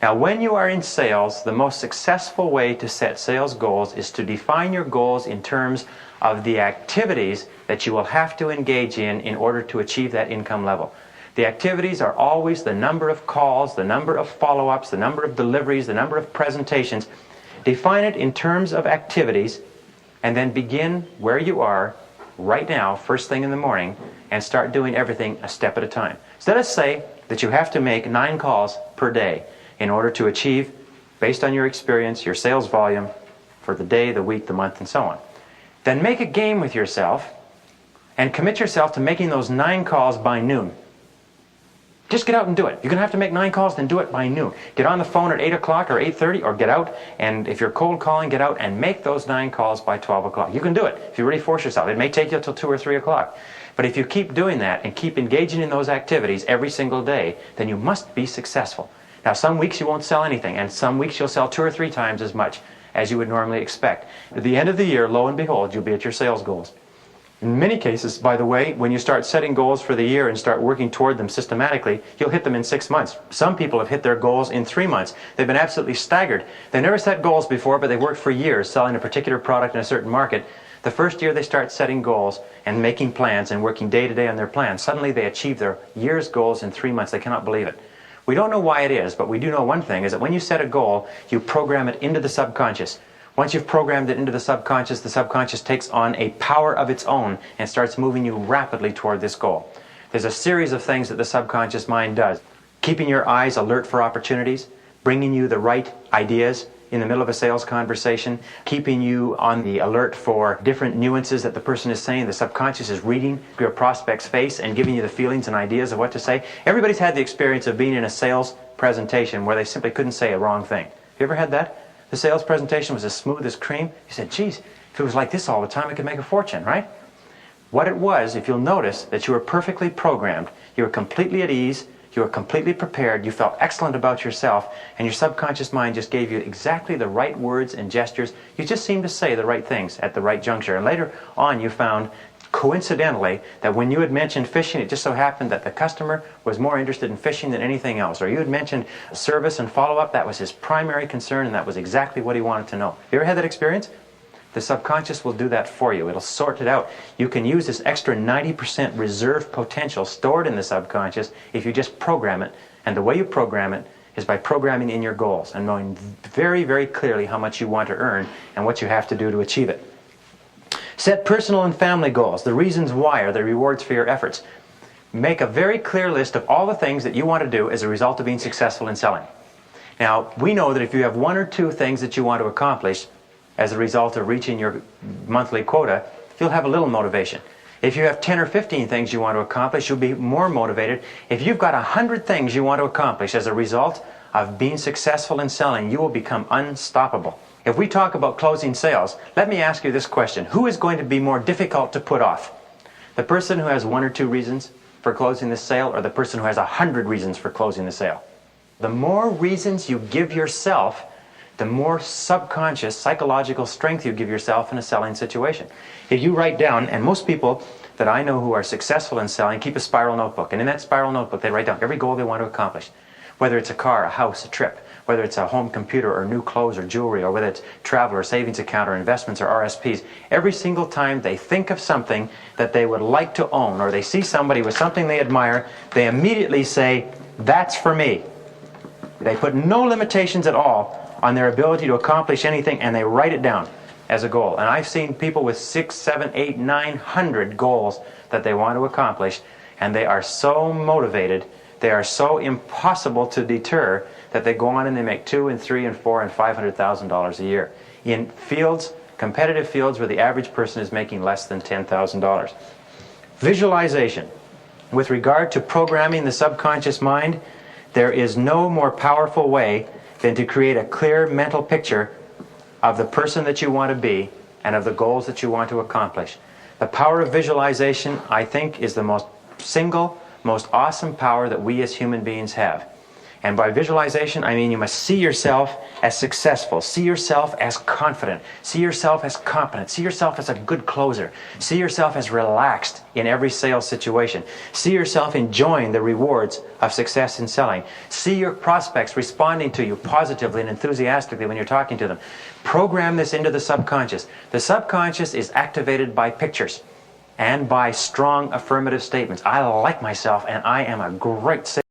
Now, when you are in sales, the most successful way to set sales goals is to define your goals in terms of the activities that you will have to engage in order to achieve that income level. The activities are always the number of calls, the number of follow-ups, the number of deliveries, the number of presentations. Define it in terms of activities, and then begin where you are right now, first thing in the morning, and start doing everything a step at a time. So let us say that you have to make 9 calls per day in order to achieve, based on your experience, your sales volume for the day, the week, the month, and so on. Then make a game with yourself and commit yourself to making those 9 calls by noon. Just get out and do it. You're going to have to make 9 calls, then do it by noon. Get on the phone at 8 o'clock or 8:30, or get out, and if you're cold calling, get out and make those 9 calls by 12 o'clock. You can do it if you really force yourself. It may take you until 2 or 3 o'clock. But if you keep doing that and keep engaging in those activities every single day, then you must be successful. Now, some weeks you won't sell anything, and some weeks you'll sell 2 or 3 times as much as you would normally expect. At the end of the year, lo and behold, you'll be at your sales goals. In many cases, by the way, when you start setting goals for the year and start working toward them systematically, you'll hit them in 6 months. Some people have hit their goals in 3 months. They've been absolutely staggered. They never set goals before, but they worked for years selling a particular product in a certain market. The first year they start setting goals and making plans and working day to day on their plans. Suddenly they achieve their year's goals in 3 months. They cannot believe it. We don't know why it is, but we do know one thing, is that when you set a goal, you program it into the subconscious. Once you've programmed it into the subconscious takes on a power of its own and starts moving you rapidly toward this goal. There's a series of things that the subconscious mind does. Keeping your eyes alert for opportunities, bringing you the right ideas in the middle of a sales conversation, keeping you on the alert for different nuances that the person is saying. The subconscious is reading your prospect's face and giving you the feelings and ideas of what to say. Everybody's had the experience of being in a sales presentation where they simply couldn't say a wrong thing. Have you ever had that? The sales presentation was as smooth as cream. You said, geez, if it was like this all the time, I could make a fortune, right? What it was, if you'll notice, that you were perfectly programmed. You were completely at ease. You were completely prepared. You felt excellent about yourself. And your subconscious mind just gave you exactly the right words and gestures. You just seemed to say the right things at the right juncture. And later on, you found, coincidentally, that when you had mentioned fishing, it just so happened that the customer was more interested in fishing than anything else. Or you had mentioned service and follow-up. That was his primary concern, and that was exactly what he wanted to know. Have you ever had that experience? The subconscious will do that for you. It'll sort it out. You can use this extra 90% reserve potential stored in the subconscious if you just program it. And the way you program it is by programming in your goals and knowing very, very clearly how much you want to earn and what you have to do to achieve it. Set personal and family goals. The reasons why are the rewards for your efforts. Make a very clear list of all the things that you want to do as a result of being successful in selling. Now, we know that if you have 1 or 2 things that you want to accomplish as a result of reaching your monthly quota, you'll have a little motivation. If you have 10 or 15 things you want to accomplish, you'll be more motivated. If you've got 100 things you want to accomplish as a result of being successful in selling, you will become unstoppable. If we talk about closing sales, let me ask you this question. Who is going to be more difficult to put off? The person who has 1 or 2 reasons for closing the sale, or the person who has 100 reasons for closing the sale? The more reasons you give yourself, the more subconscious psychological strength you give yourself in a selling situation. If you write down, and most people that I know who are successful in selling keep a spiral notebook, and in that spiral notebook they write down every goal they want to accomplish. Whether it's a car, a house, a trip, whether it's a home computer or new clothes or jewelry, or whether it's travel or savings account or investments or RSPs, every single time they think of something that they would like to own, or they see somebody with something they admire, they immediately say, that's for me. They put no limitations at all on their ability to accomplish anything, and they write it down as a goal. And I've seen people with 6, 7, 8, 900 goals that they want to accomplish, and they are so motivated, they are so impossible to deter, that they go on and they make $2 and $3 and $4 and $500,000 a year in fields, competitive fields, where the average person is making less than $10,000. Visualization. With regard to programming the subconscious mind, there is no more powerful way than to create a clear mental picture of the person that you want to be and of the goals that you want to accomplish. The power of visualization, I think, is the most awesome power that we as human beings have. And by visualization, I mean you must see yourself as successful, see yourself as confident, see yourself as competent, see yourself as a good closer, see yourself as relaxed in every sales situation, see yourself enjoying the rewards of success in selling, see your prospects responding to you positively and enthusiastically when you're talking to them. Program this into the subconscious. The subconscious is activated by pictures and by strong affirmative statements. I like myself and I am a great salesman.